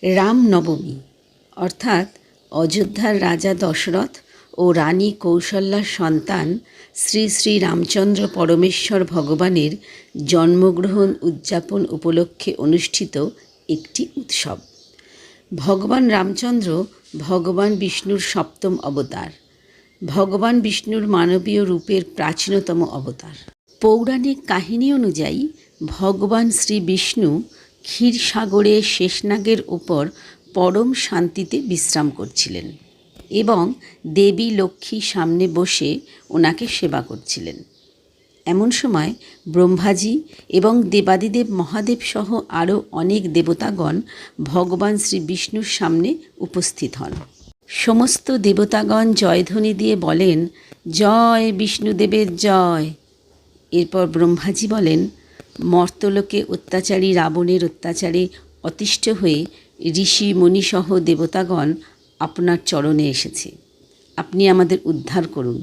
রামনবমী অর্থাৎ অযোধ্যার রাজা দশরথ ও রানী কৌশল্যার সন্তান শ্রী শ্রী রামচন্দ্র পরমেশ্বর ভগবানের জন্মগ্রহণ উদযাপন উপলক্ষে অনুষ্ঠিত একটি উৎসব। ভগবান রামচন্দ্র ভগবান বিষ্ণুর সপ্তম অবতার, ভগবান বিষ্ণুর মানবীয় রূপের প্রাচীনতম অবতার। পৌরাণিক কাহিনী অনুযায়ী ভগবান শ্রী বিষ্ণু ক্ষীরসাগরে শেষনাগের ওপর পরম শান্তিতে বিশ্রাম করছিলেন এবং দেবী লক্ষ্মী সামনে বসে ওনাকে সেবা করছিলেন। এমন সময় ব্রহ্মাজি এবং দেবাদিদেব মহাদেব সহ আরও অনেক দেবতাগণ ভগবান শ্রী বিষ্ণুর সামনে উপস্থিত হন। সমস্ত দেবতাগণ জয়ধ্বনি দিয়ে বলেন, জয় বিষ্ণুদেবের জয়। এরপর ব্রহ্মাজি বলেন, মর্তলোকে অত্যাচারী রাবণের অত্যাচারে অতিষ্ঠ হয়ে ঋষি মুনিসহ দেবতাগণ আপনার চরণে এসেছে, আপনি আমাদের উদ্ধার করুন।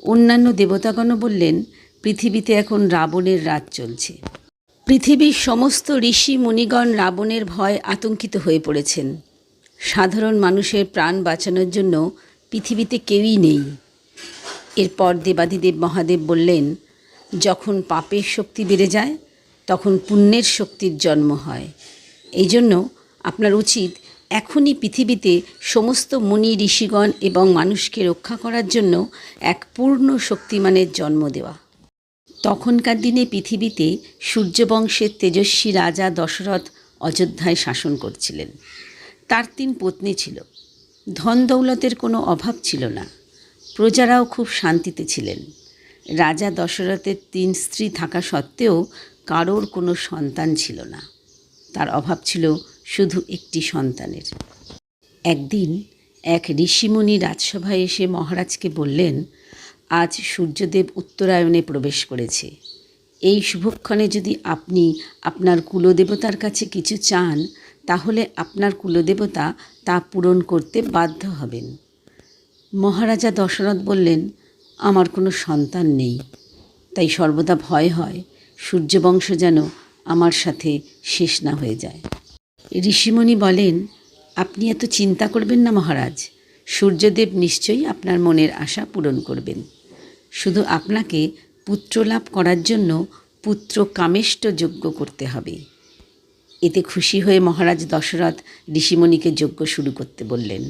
অন্যান্য দেবতাগণও বললেন, পৃথিবীতে এখন রাবণের রাজ চলছে। পৃথিবীর সমস্ত ঋষি মুনিগণ রাবণের ভয় আতঙ্কিত হয়ে পড়েছেন। সাধারণ মানুষের প্রাণ বাঁচানোর জন্য পৃথিবীতে কেউই নেই। এরপর দেবাদিদেব মহাদেব বললেন, যখন পাপের শক্তি বেড়ে যায় তখন পুণ্যের শক্তির জন্ম হয়। এই জন্য আপনার উচিত এখনই পৃথিবীতে সমস্ত মুনি ঋষিগণ এবং মানুষকে রক্ষা করার জন্য এক পূর্ণ শক্তিমানের জন্ম দেওয়া। তখনকার দিনে পৃথিবীতে সূর্যবংশের তেজস্বী রাজা দশরথ অযোধ্যায় শাসন করছিলেন। তার 3 পত্নী ছিল। ধন দৌলতের কোনো অভাব ছিল না। প্রজারাও খুব শান্তিতে ছিলেন। রাজা দশরথের 3 স্ত্রী থাকা সত্ত্বেও কারোর কোনো সন্তান ছিল না। তার অভাব ছিল শুধু একটি সন্তানের। একদিন এক ঋষিমুনি রাজসভায় এসে মহারাজকে বললেন, আজ সূর্যদেব উত্তরায়ণে প্রবেশ করেছে। এই শুভক্ষণে যদি আপনি আপনার কুলদেবতার কাছে কিছু চান, তাহলে আপনার কুলদেবতা তা পূরণ করতে বাধ্য হবেন। মহারাজা দশরথ বললেন, আমার কোনো সন্তান নেই, তাই সর্বদা ভয় হয় সূর্যবংশ যেন আমার সাথে শেষ না হয়ে যায়। ঋষিমুনি বলেন, আপনি এত চিন্তা করবেন না মহারাজ, সূর্যদেব নিশ্চয়ই আপনার মনের আশা পূরণ করবেন। শুধু আপনাকে পুত্রলাভ করার জন্য পুত্র কামেষ্ট যজ্ঞ করতে হবে। এতে খুশি হয়ে মহারাজ দশরথ ঋষিমুনিকে যজ্ঞ শুরু করতে বললেন।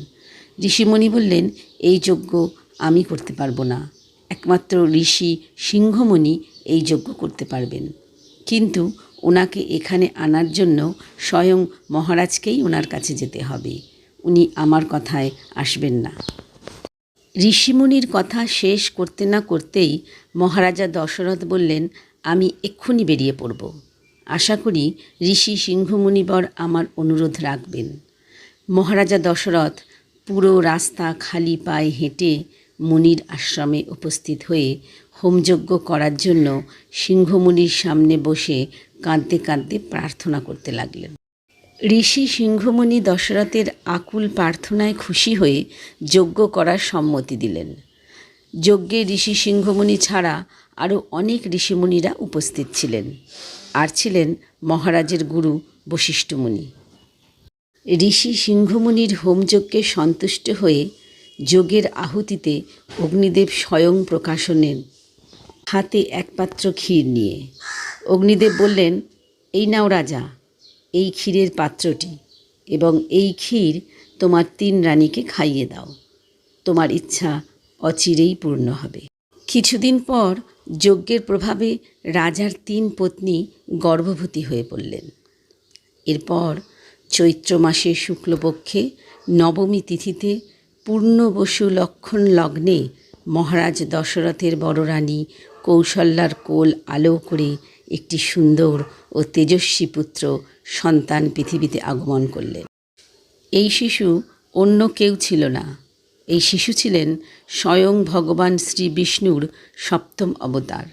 ঋষিমুনি বললেন, এই যজ্ঞ আমি করতে পারবো না, একমাত্র ঋষি সিংহমুনি এই যজ্ঞ করতে পারবেন। কিন্তু ওনাকে এখানে আনার জন্য স্বয়ং মহারাজকেই ওনার কাছে যেতে হবে, উনি আমার কথায় আসবেন না। ঋষিমুনির কথা শেষ করতে না করতেই মহারাজা দশরথ বললেন, আমি এক্ষুনি বেরিয়ে পড়ব। আশা করি ঋষি সিংহমুনিবর আমার অনুরোধ রাখবেন। মহারাজা দশরথ পুরো রাস্তা খালি পায়ে হেঁটে মুনির আশ্রমে উপস্থিত হয়ে হোমযজ্ঞ করার জন্য সিংহমুনির সামনে বসে কাঁদতে কাঁদতে প্রার্থনা করতে লাগলেন। ঋষি সিংহমুনি দশরথের আকুল প্রার্থনায় খুশি হয়ে যজ্ঞ করার সম্মতি দিলেন। যজ্ঞে ঋষি সিংহমুনি ছাড়া আরও অনেক ঋষিমুনিরা উপস্থিত ছিলেন, আর ছিলেন মহারাজের গুরু বশিষ্ঠ মুনি। ঋষি সিংহমুনির হোমযজ্ঞে সন্তুষ্ট হয়ে যজ্ঞের আহুতিতে অগ্নিদেব স্বয়ং প্রকাশ হলেন, হাতে এক পাত্র ক্ষীর নিয়ে। অগ্নিদেব বললেন, এই নাও রাজা, এই ক্ষীরের পাত্রটি, এবং এই ক্ষীর তোমার 3 রানীকে খাইয়ে দাও। তোমার ইচ্ছা অচিরেই পূর্ণ হবে। কিছুদিন পর যজ্ঞের প্রভাবে রাজার 3 পত্নী গর্ভবতী হয়ে পড়লেন। এরপর চৈত্র মাসে শুক্লপক্ষে নবমী তিথিতে পূর্ণবসু লক্ষণ লগ্নে মহারাজ দশরথের বড় রানী কৌশল্যার কোল আলো করে একটি সুন্দর ও তেজস্বী পুত্র সন্তান পৃথিবীতে আগমন করলেন। এই শিশু অন্য কেউ ছিল না, এই শিশু ছিলেন স্বয়ং ভগবান শ্রী বিষ্ণুর সপ্তম অবতার।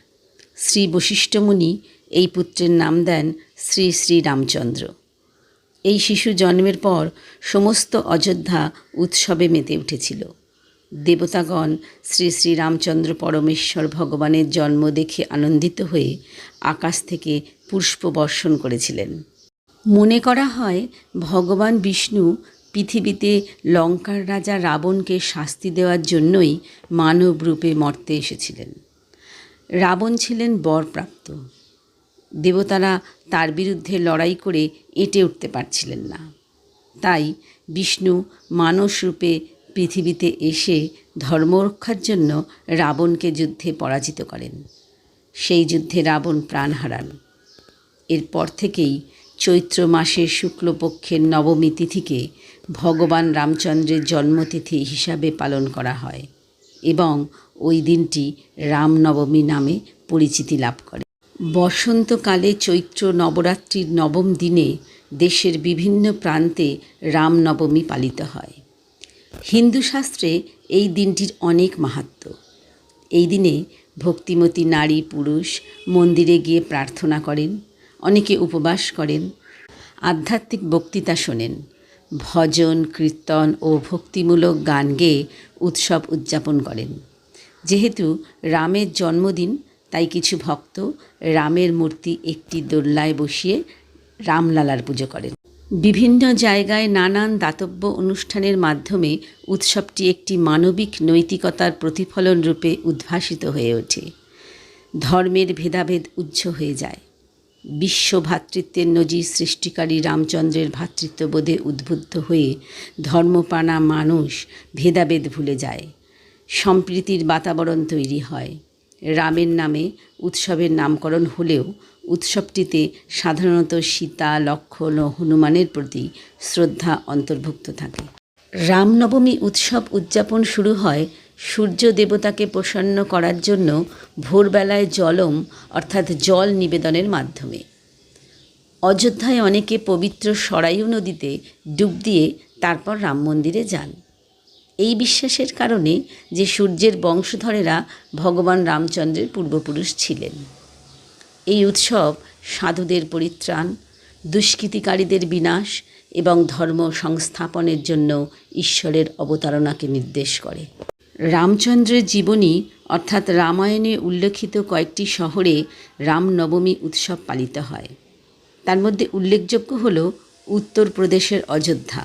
শ্রী বশিষ্ঠ মুনি এই পুত্রের নাম দেন শ্রী শ্রী রামচন্দ্র। এই শিশু জন্মের পর সমস্ত অযোধ্যা উৎসবে মেতে উঠেছিল। দেবতাগণ শ্রী শ্রী রামচন্দ্র পরমেশ্বর ভগবানের জন্ম দেখে আনন্দিত হয়ে আকাশ থেকে পুষ্প বর্ষণ করেছিলেন। মনে করা হয় ভগবান বিষ্ণু পৃথিবীতে লঙ্কার রাজা রাবণকে শাস্তি দেওয়ার জন্যই মানব রূপে মর্তে এসেছিলেন। রাবণ ছিলেন বরপ্রাপ্ত। দেবতারা তার বিরুদ্ধে লড়াই করে এঁটে উঠতে পারছিলেন না। তাই বিষ্ণু মানস রূপে পৃথিবীতে এসে ধর্মরক্ষার জন্য রাবণকে যুদ্ধে পরাজিত করেন। সেই যুদ্ধে রাবণ প্রাণ হারান। এরপর থেকেই চৈত্র মাসের শুক্লপক্ষের নবমী তিথিকে ভগবান রামচন্দ্রের জন্মতিথি হিসাবে পালন করা হয় এবং ওই দিনটি রামনবমী নামে পরিচিতি লাভ করে। বসন্তকালে চৈত্র নবরাত্রির নবম দিনে দেশের বিভিন্ন প্রান্তে রামনবমী পালিত হয়। হিন্দু শাস্ত্রে এই দিনটির অনেক মাহাত্ম্য। এই দিনে ভক্তিমতী নারী পুরুষ মন্দিরে গিয়ে প্রার্থনা করেন, অনেকে উপবাস করেন, আধ্যাত্মিক বক্তৃতা শোনেন, ভজন কীর্তন ও ভক্তিমূলক গান গেয়ে উৎসব উদযাপন করেন। যেহেতু রামের জন্মদিন, তাই কিছু ভক্ত রামের মূর্তি একটি দোল্লায় বসিয়ে রামলালার পুজো করেন। বিভিন্ন জায়গায় নানান দাতব্য অনুষ্ঠানের মাধ্যমে উৎসবটি একটি মানবিক নৈতিকতার প্রতিফলন রূপে উদ্ভাসিত হয়ে ওঠে। ধর্মের ভেদাভেদ উচ্চ হয়ে যায়। বিশ্ব ভ্রাতৃত্বের নজির সৃষ্টিকারী রামচন্দ্রের ভ্রাতৃত্ববোধে উদ্বুদ্ধ হয়ে ধর্মপ্রাণা মানুষ ভেদাভেদ ভুলে যায়। সম্প্রীতির বাতাবরণ তৈরি হয়। রামের নামে উৎসবের নামকরণ হলেও উৎসবটিতে সাধারণত সীতা, লক্ষ্মণ ও হনুমানের প্রতি শ্রদ্ধা অন্তর্ভুক্ত থাকে। রামনবমী উৎসব উদযাপন শুরু হয় সূর্য দেবতাকে প্রসন্ন করার জন্য ভোরবেলায় জলম অর্থাৎ জল নিবেদনের মাধ্যমে। অযোধ্যায় অনেকে পবিত্র সরায়ু নদীতে ডুব দিয়ে তারপর রাম মন্দিরে যান। এই বিশ্বাসের কারণে যে সূর্যের বংশধরেরা ভগবান রামচন্দ্রের পূর্বপুরুষ ছিলেন। এই উৎসব সাধুদের পরিত্রাণ, দুষ্কৃতিকারীদের বিনাশ এবং ধর্ম সংস্থাপনের জন্য ঈশ্বরের অবতারণাকে নির্দেশ করে। রামচন্দ্রের জীবনী অর্থাৎ রামায়ণে উল্লেখিত কয়েকটি শহরে রামনবমী উৎসব পালিত হয়। তার মধ্যে উল্লেখযোগ্য হল উত্তরপ্রদেশের অযোধ্যা,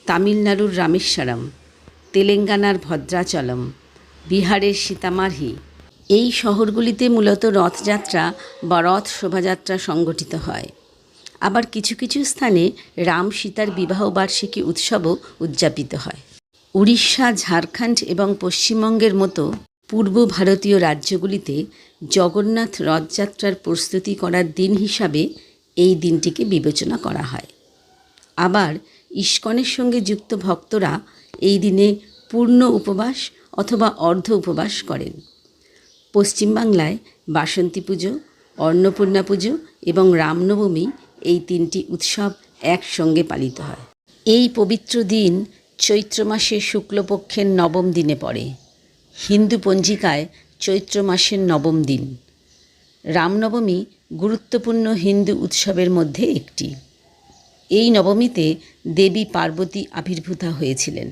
তামিলনাড়ুর রামেশ্বরম, তেলেঙ্গানার ভদ্রাচলম, বিহারের সীতামারহি। এই শহরগুলিতে মূলত রথযাত্রা বা রথ শোভাযাত্রা সংগঠিত হয়। আবার কিছু কিছু স্থানে রাম সীতার বিবাহবার্ষিকী উৎসবও উদযাপিত হয়। উড়িষ্যা, ঝাড়খণ্ড এবং পশ্চিমবঙ্গের মতো পূর্ব ভারতীয় রাজ্যগুলিতে জগন্নাথ রথযাত্রার প্রস্তুতি করার দিন হিসাবে এই দিনটিকে বিবেচনা করা হয়। আবার ইস্কনের সঙ্গে যুক্ত ভক্তরা এই দিনে পূর্ণ উপবাস অথবা অর্ধ উপবাস করেন। পশ্চিমবাংলায় বাসন্তী পুজো, অন্নপূর্ণা পুজো এবং রামনবমী এই তিনটি উৎসব একসঙ্গে পালিত হয়। এই পবিত্র দিন চৈত্র মাসের শুক্লপক্ষের নবম দিনে পড়ে। হিন্দু পঞ্জিকায় চৈত্র মাসের নবম দিন। রামনবমী গুরুত্বপূর্ণ হিন্দু উৎসবের মধ্যে একটি। এই নবমীতে দেবী পার্বতী আবির্ভূতা হয়েছিলেন।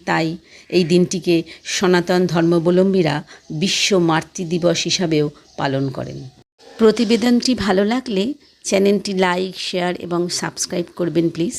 তাই এই দিনটিকে সনাতন ধর্মাবলম্বীরা বিশ্ব মাতৃ দিবস হিসাবেও পালন করেন। প্রতিবেদনটি ভালো লাগলে চ্যানেলটি লাইক, শেয়ার এবং সাবস্ক্রাইব করবেন প্লিজ।